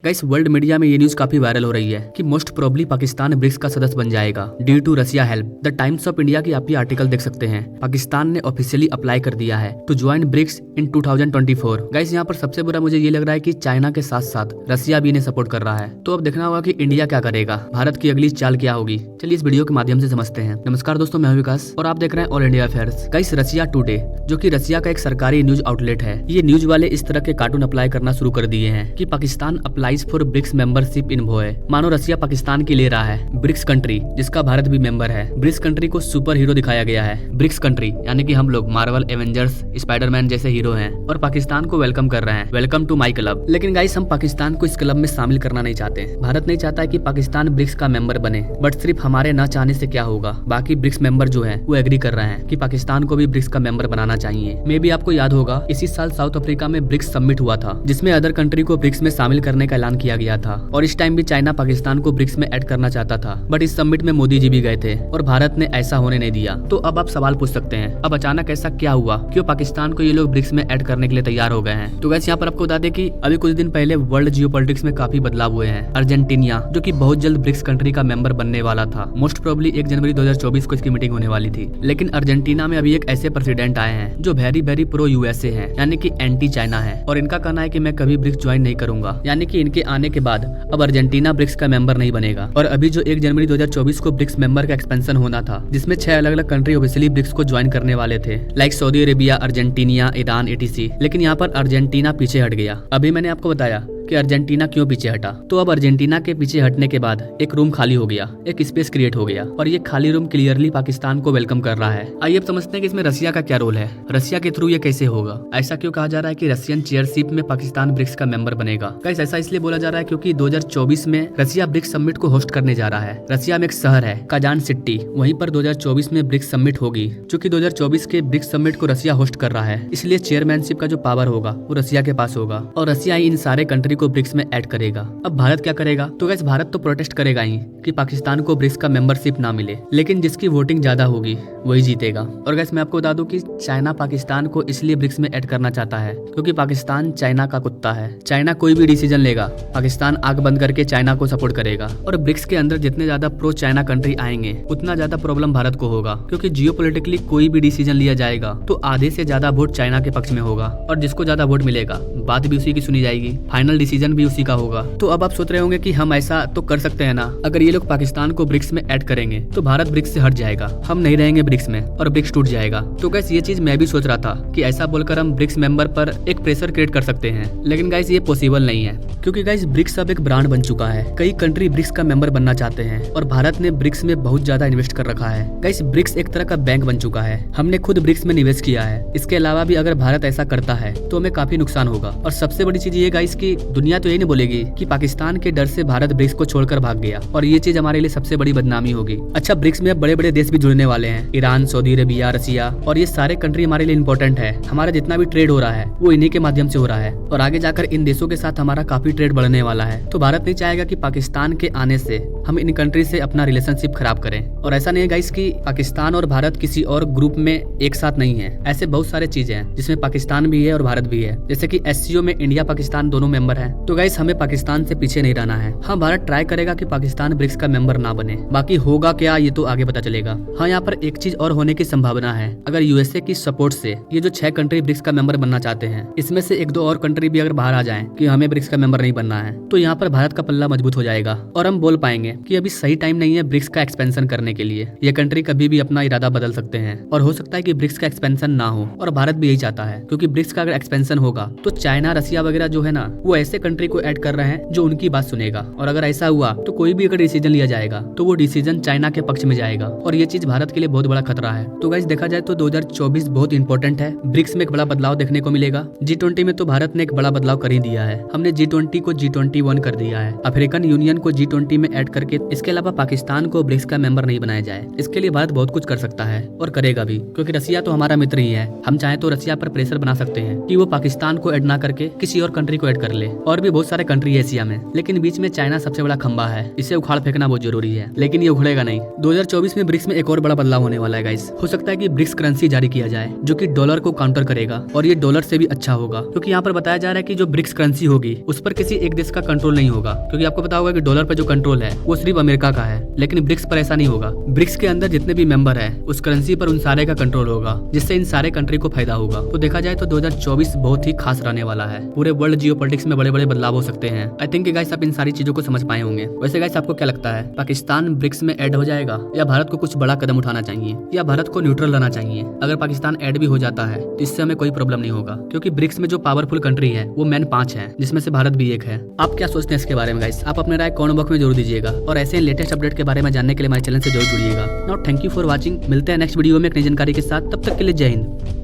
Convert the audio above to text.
Guys world media में ये news काफी वायरल हो रही है कि मोस्ट प्रोबेबली पाकिस्तान ब्रिक्स का सदस्य बन जाएगा due to Russia help. The Times of India की आप ये आर्टिकल देख सकते हैं। पाकिस्तान ने ऑफिशियली अप्लाई कर दिया है to join BRICS in 2024। Guys यहाँ पर सबसे बुरा मुझे ये लग रहा है कि चाइना के साथ साथ रसिया भी इन्हें सपोर्ट कर रहा है। तो अब देखना होगा कि इंडिया क्या करेगा, भारत की अगली चाल क्या होगी। चलिए इस वीडियो के माध्यम से समझते हैं। नमस्कार दोस्तों, मैं हूं विकास और आप देख रहे हैं ऑल इंडिया अफेयर्स। गाइस रसिया टुडे जो कि रसिया का एक सरकारी न्यूज आउटलेट है, ये न्यूज वाले इस तरह के कार्टून अप्लाई करना शुरू कर दिए हैं कि Pakistan applies for BRICS membership in भोए। मानो रसिया पाकिस्तान की ले रहा है ब्रिक्स कंट्री, जिसका भारत भी मेंबर है। ब्रिक्स कंट्री को सुपर हीरो दिखाया गया है। ब्रिक्स कंट्री यानी कि हम लोग मार्वल, एवेंजर्स, स्पाइडरमैन जैसे हीरो हैं और पाकिस्तान को वेलकम कर रहे हैं। Welcome to my club. लेकिन गाइस हम पाकिस्तान को इस क्लब में शामिल करना नहीं चाहते। भारत नहीं चाहता है कि पाकिस्तान ब्रिक्स का मेंबर बने, बट सिर्फ हमारे न चाहने से क्या होगा, बाकी ब्रिक्स मेंबर जो है वो एग्री कर रहे हैं कि पाकिस्तान को भी ब्रिक्स का मेंबर बनाना चाहिए। मे भी आपको याद होगा इसी साल साउथ अफ्रीका में ब्रिक्स समिट हुआ था, जिसमें अदर कंट्री को ब्रिक्स में शामिल करने का ऐलान किया गया था और इस टाइम भी चाइना पाकिस्तान को ब्रिक्स में ऐड करना चाहता था, बट इस समिट में मोदी जी भी गए थे और भारत ने ऐसा होने नहीं दिया। तो अब आप सवाल पूछ सकते हैं, अब अचानक ऐसा क्या हुआ, क्यों पाकिस्तान को ये लोग ब्रिक्स में ऐड करने के लिए तैयार हो गए हैं। तो वैसे यहाँ पर आपको बता दें कि अभी कुछ दिन पहले वर्ल्ड जियोपॉलिटिक्स में काफी बदलाव हुए हैं। अर्जेंटीना जो कि बहुत जल्द ब्रिक्स कंट्री का मेंबर बनने वाला था, मोस्ट प्रोबेबली 1 जनवरी 2024 को इसकी मीटिंग होने वाली थी, लेकिन अर्जेंटीना में अभी एक ऐसे प्रेसिडेंट आए हैं जो वेरी प्रो यूएसए है, यानी कि एंटी चाइना है और इनका कहना है कि मैं कभी ब्रिक्स ज्वाइन नहीं करूंगा। यानी कि इनके आने के बाद अब अर्जेंटीना ब्रिक्स का मेंबर नहीं बनेगा। और अभी जो 1 जनवरी 2024 को ब्रिक्स मेंबर का एक्सपेंशन होना था, जिसमें 6 अलग अलग कंट्री ऑफिशियली ब्रिक्स को ज्वाइन करने वाले थे, like Saudi Arabia, Argentina, Iran, etc. लेकिन यहाँ पर अर्जेंटीना पीछे हट गया। अभी मैंने आपको बताया कि अर्जेंटीना क्यों पीछे हटा। तो अब अर्जेंटीना के पीछे हटने के बाद एक रूम खाली हो गया, एक स्पेस क्रिएट हो गया और ये खाली रूम क्लियरली पाकिस्तान को वेलकम कर रहा है। आइए अब समझते हैं कि इसमें रसिया का क्या रोल है, रसिया के थ्रू ये कैसे होगा। ऐसा क्यों कहा जा रहा है कि रशियन चेयरशिप में पाकिस्तान ब्रिक्स का मेंबर बनेगा। गाइस ऐसा इसलिए बोला जा रहा है क्योंकि 2024 में रसिया ब्रिक्स समिट को होस्ट करने जा रहा है। रसिया में एक शहर है काजान सिटी, वहीं पर 2024 में ब्रिक्स समिट होगी। चूंकि 2024 के ब्रिक्स समिट को रसिया होस्ट कर रहा है, इसलिए चेयरमैनशिप का जो पावर होगा वो रसिया के पास होगा और रसिया इन सारे कंट्री को ब्रिक्स में ऐड करेगा। अब भारत क्या करेगा? तो गाइस भारत तो प्रोटेस्ट करेगा ही कि पाकिस्तान को ब्रिक्स का मेंबरशिप ना मिले, लेकिन जिसकी वोटिंग ज्यादा होगी वही जीतेगा। और गाइस मैं आपको बता दूं कि चाइना पाकिस्तान को इसलिए ब्रिक्स में ऐड करना चाहता है क्योंकि पाकिस्तान चाइना का कुत्ता है। चाइना कोई भी डिसीजन लेगा, पाकिस्तान आंख बंद करके चाइना को सपोर्ट करेगा और ब्रिक्स के अंदर जितने ज्यादा प्रो चाइना कंट्री आएंगे उतना ज्यादा प्रॉब्लम भारत को होगा, क्योंकि जियोपॉलिटिकली कोई भी डिसीजन लिया जाएगा तो आधे से ज्यादा वोट चाइना के पक्ष में होगा और जिसको ज्यादा वोट मिलेगा बात भी उसी की सुनी जाएगी, फाइनल डिसीजन भी उसी का होगा। तो अब आप सोच रहे होंगे कि हम ऐसा तो कर सकते हैं ना, अगर ये लोग पाकिस्तान को ब्रिक्स में ऐड करेंगे तो भारत ब्रिक्स से हट जाएगा, हम नहीं रहेंगे ब्रिक्स में और ब्रिक्स टूट जाएगा। तो गाइस ये चीज मैं भी सोच रहा था कि ऐसा बोलकर हम ब्रिक्स मेंबर पर एक प्रेशर क्रिएट कर सकते हैं, लेकिन गाइस ये पॉसिबल नहीं है क्योंकि गाइस ब्रिक्स अब एक ब्रांड बन चुका है। कई कंट्री ब्रिक्स का मेंबर बनना चाहते हैं और भारत ने ब्रिक्स में बहुत ज्यादा इन्वेस्ट कर रखा है। गाइस ब्रिक्स एक तरह का बैंक बन चुका है, हमने खुद ब्रिक्स में निवेश किया है। इसके अलावा भी अगर भारत ऐसा करता है तो हमें काफी नुकसान होगा। और सबसे बड़ी चीज ये गाइस की दुनिया तो यही नहीं बोलेगी कि पाकिस्तान के डर से भारत ब्रिक्स को छोड़कर भाग गया, और ये चीज हमारे लिए सबसे बड़ी बदनामी होगी। अच्छा ब्रिक्स में अब बड़े बड़े देश भी जुड़ने वाले हैं, ईरान, सऊदी अरेबिया, रसिया, और ये सारे कंट्री हमारे लिए इंपॉर्टेंट है। हमारा जितना भी ट्रेड हो रहा है वो इन्हीं के माध्यम से हो रहा है और आगे जाकर इन देशों के साथ हमारा काफी ट्रेड बढ़ने वाला है। तो भारत नहीं चाहेगा कि पाकिस्तान के आने से हम इन कंट्री से अपना रिलेशनशिप खराब करें। और ऐसा नहीं है गाइस कि पाकिस्तान और भारत किसी और ग्रुप में एक साथ नहीं है, ऐसे बहुत सारे चीजें हैं जिसमें पाकिस्तान भी है और भारत भी है, जैसे कि एससीओ में इंडिया पाकिस्तान दोनों मेंबर हैं। तो गाइस हमें पाकिस्तान से पीछे नहीं रहना है। हाँ भारत ट्राई करेगा कि पाकिस्तान ब्रिक्स का मेंबर ना बने, बाकी होगा क्या ये तो आगे पता चलेगा। हाँ यहाँ पर एक चीज और होने की संभावना है, अगर यूएसए की सपोर्ट से ये जो 6 कंट्री ब्रिक्स का मेंबर बनना चाहते हैं, इसमें से 1-2 और कंट्री भी अगर बाहर आ जाएं कि हमें ब्रिक्स का मेंबर नहीं बनना है, तो यहाँ पर भारत का पल्ला मजबूत हो जाएगा और हम बोल पाएंगे कि अभी सही टाइम नहीं है ब्रिक्स का एक्सपेंशन करने के लिए। ये कंट्री कभी भी अपना इरादा बदल सकते हैं और हो सकता है कि ब्रिक्स का एक्सपेंशन ना हो, और भारत भी यही चाहता है क्योंकि ब्रिक्स का अगर एक्सपेंशन होगा तो चाइना, रसिया वगैरह जो है ना, वो ऐसे कंट्री को ऐड कर रहे हैं जो उनकी बात सुनेगा। और अगर ऐसा हुआ तो कोई भी अगर डिसीजन लिया जाएगा तो वो डिसीजन चाइना के पक्ष में जाएगा और ये चीज भारत के लिए बहुत बड़ा खतरा है। तो गाइस देखा जाए तो 2024 बहुत इंपॉर्टेंट है। ब्रिक्स में एक बड़ा बदलाव देखने को मिलेगा। G20 में तो भारत ने एक बड़ा बदलाव कर ही दिया है, हमने G20 को G21 कर दिया है, अफ्रीकन यूनियन को G20 में ऐड करके। इसके अलावा पाकिस्तान को ब्रिक्स का मेंबर नहीं बनाया जाए, इसके लिए भारत बहुत कुछ कर सकता है और करेगा भी, क्योंकि रसिया तो हमारा मित्र ही है। हम चाहे तो रसिया पर प्रेशर बना सकते हैं कि वो पाकिस्तान को ऐड ना करके किसी और कंट्री को ऐड कर ले। और भी बहुत सारे कंट्री है एशिया में, लेकिन बीच में चाइना सबसे बड़ा खंबा है, इसे उखाड़ फेंकना बहुत जरूरी है, लेकिन ये उखड़ेगा नहीं। 2024 में ब्रिक्स में एक और बड़ा बदलाव होने वाला है गाइस। हो सकता है कि ब्रिक्स करेंसी जारी किया जाए जो कि डॉलर को काउंटर करेगा, और ये डॉलर से भी अच्छा होगा, क्योंकि यहाँ पर बताया जा रहा है कि जो ब्रिक्स करेंसी होगी उस पर किसी एक देश का कंट्रोल नहीं होगा, क्योंकि आपको पता होगा कि डॉलर पर जो कंट्रोल है वो सिर्फ अमेरिका का है, लेकिन ब्रिक्स पर ऐसा नहीं होगा। ब्रिक्स के अंदर जितने भी मेंबर है उस करेंसी पर उन सारे का कंट्रोल होगा, जिससे इन सारे कंट्री को फायदा होगा। तो देखा जाए तो 2024 बहुत ही खास रहने वाला है। पूरे वर्ल्ड जियोपॉलिटिक्स में बड़े बड़े बदलाव हो सकते हैं। आई थिंक गाइस आप इन सारी चीजों को समझ पाए होंगे। वैसे गाइस आपको क्या लगता है, पाकिस्तान ब्रिक्स में ऐड हो जाएगा या भारत को कुछ बड़ा कदम उठाना चाहिए या भारत को न्यूट्रल रहना चाहिए? अगर पाकिस्तान ऐड भी हो जाता है तो इससे हमें कोई प्रॉब्लम नहीं होगा, क्योंकि ब्रिक्स में जो पावरफुल कंट्री है वो मेन 5 है, जिसमें से भारत भी एक है। आप क्या सोचते हैं इसके बारे में गाइस? आप अपने राय कमेंट बॉक्स में जरूर दीजिएगा, और ऐसे लेटेस्ट अपडेट के बारे में जानने के लिए हमारे चैनल से जरूर जुड़िएगा। Now thank you for watching. मिलते हैं नेक्स्ट वीडियो में एक नई जानकारी के साथ, तब तक के लिए जय हिंद।